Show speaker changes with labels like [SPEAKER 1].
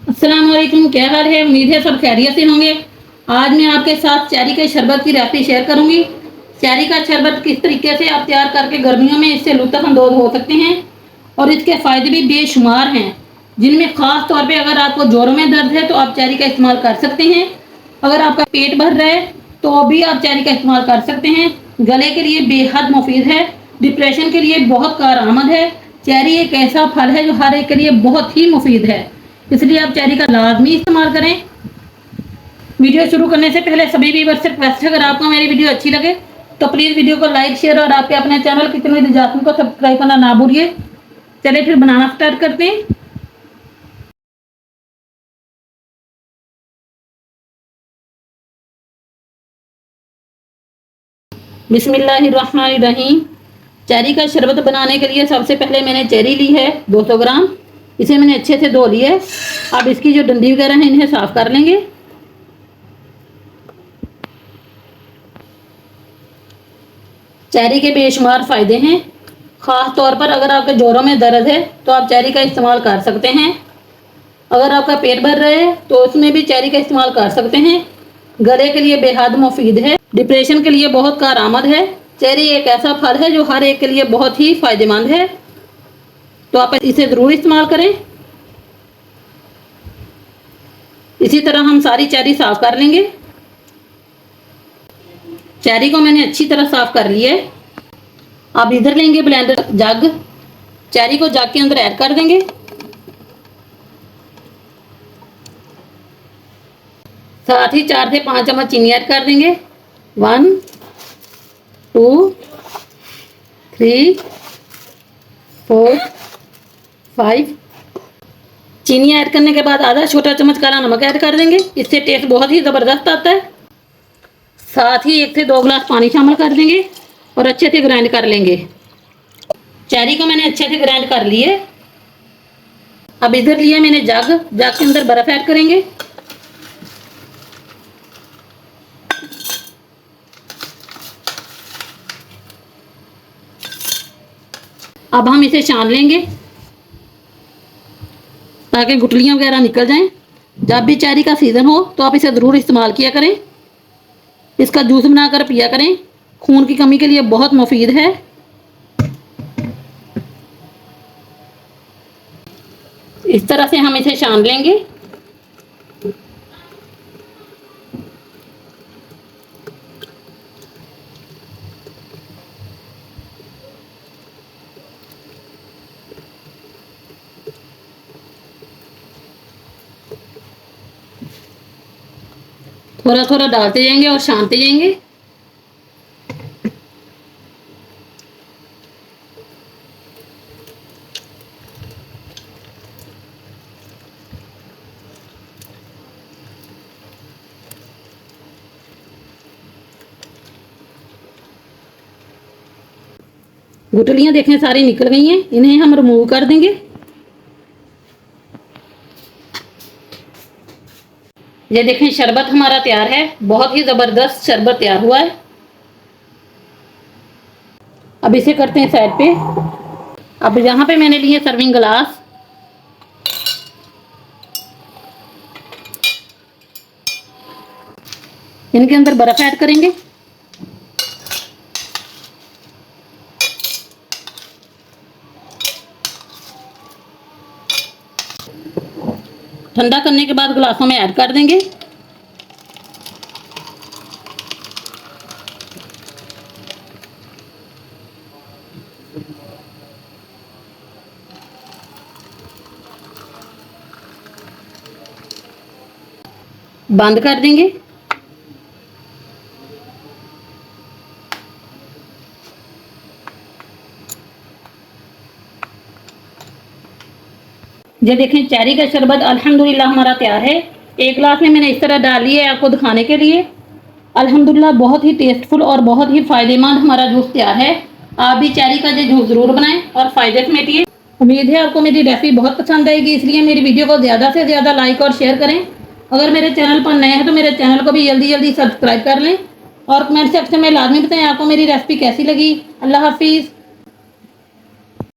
[SPEAKER 1] अस्सलाम वालेकुम, क्या हाल है। उम्मीद है सब खैरियत से होंगे। आज मैं आपके साथ चेरी के शरबत की रेसिपी शेयर करूंगी। चेरी का शरबत किस तरीके से आप तैयार करके गर्मियों में इससे लुत्फ़अंदोज़ हो सकते हैं और इसके फ़ायदे भी बेशुमार हैं, जिनमें ख़ास तौर पे अगर आपको जोड़ों में दर्द है तो आप चेरी का इस्तेमाल कर सकते हैं। अगर आपका पेट भर रहा है तो भी आप चेरी का इस्तेमाल कर सकते हैं। गले के लिए बेहद मुफीद है, डिप्रेशन के लिए बहुत कारआमद है। चेरी एक ऐसा फल है जो हर एक के लिए बहुत ही मुफीद है, इसलिए आप चेरी का लाजमी इस्तेमाल करें। वीडियो शुरू करने से पहले सभी व्यूअर्स से रिक्वेस्ट है, अगर आपको मेरी वीडियो अच्छी लगे तो प्लीज़ वीडियो को लाइक, शेयर और आपके अपने चैनल किचन विद जास्मिन को सब्सक्राइब करना ना भूलिए। चलिए फिर बनाना स्टार्ट करते हैं। बिस्मिल्लाहिर्रहमानिर्रहीम। चेरी का शरबत बनाने के लिए सबसे पहले मैंने चेरी ली है 200 ग्राम। इसे मैंने अच्छे से धो लिया है। अब इसकी जो डंडी वगैरह है इन्हें साफ कर लेंगे। चेरी के बेशुमार फ़ायदे हैं। ख़ास तौर पर अगर आपके जोड़ों में दर्द है तो आप चेरी का इस्तेमाल कर सकते हैं। अगर आपका पेट भर रहा है तो उसमें भी चेरी का इस्तेमाल कर सकते हैं। गले के लिए बेहद मुफीद है, डिप्रेशन के लिए बहुत कारआमद है। चेरी एक ऐसा फल है जो हर एक के लिए बहुत ही फ़ायदेमंद है, तो आप इसे ज़रूर इस्तेमाल करें। इसी तरह हम सारी चेरी साफ़ कर लेंगे। चेरी को मैंने अच्छी तरह साफ़ कर लिया है। अब इधर लेंगे ब्लेंडर जग, चेरी को जग के अंदर ऐड कर देंगे। साथ ही 4 से 5 चम्मच चीनी ऐड कर देंगे। 1 2 3 4 5। चीनी ऐड करने के बाद आधा छोटा चम्मच काला नमक ऐड कर देंगे, इससे टेस्ट बहुत ही ज़बरदस्त आता है। साथ ही 1 से 2 गिलास पानी शामिल कर देंगे और अच्छे से ग्राइंड कर लेंगे। चेरी को मैंने अच्छे से ग्राइंड कर लिए। अब इधर लिया मैंने जग, जग के अंदर बर्फ़ ऐड करेंगे। अब हम इसे छान लेंगे ताकि गुठलियाँ वगैरह निकल जाएं। जब भी चेरी का सीज़न हो तो आप इसे ज़रूर इस्तेमाल किया करें। इसका जूस बनाकर पिया करें, खून की कमी के लिए बहुत मुफीद है। इस तरह से हम इसे छान लेंगे। थोड़ा थोड़ा डालते जाएंगे और छानते जाएंगे। गुठलियाँ देखें सारी निकल गई हैं, इन्हें हम रिमूव कर देंगे। ये देखें शरबत हमारा तैयार है, बहुत ही ज़बरदस्त शरबत तैयार हुआ है। अब इसे करते हैं साइड पे। अब यहाँ पे मैंने लिए सर्विंग ग्लास, इनके अंदर बर्फ़ ऐड करेंगे। ठंडा करने के बाद गिलासों में ऐड कर देंगे। बंद कर देंगे। ये देखें चेरी का शरबत अल्हम्दुलिल्लाह हमारा तैयार है। एक गिलास में मैंने इस तरह डाल लिया है आपको दिखाने के लिए। अल्हम्दुलिल्लाह बहुत ही टेस्टफुल और बहुत ही फ़ायदेमंद हमारा जूस तैयार है। आप भी चेरी का ये जूस ज़रूर बनाएं और फ़ायदे समेटिए। उम्मीद है आपको मेरी रेसिपी बहुत पसंद आएगी, इसलिए मेरी वीडियो को ज़्यादा से ज़्यादा लाइक और शेयर करें। अगर मेरे चैनल पर नए हैं तो मेरे चैनल को भी जल्दी जल्दी सब्सक्राइब कर लें और कमेंट सेक्शन में लाजमी बताएं आपको मेरी रेसिपी कैसी लगी। अल्लाह हाफिज़।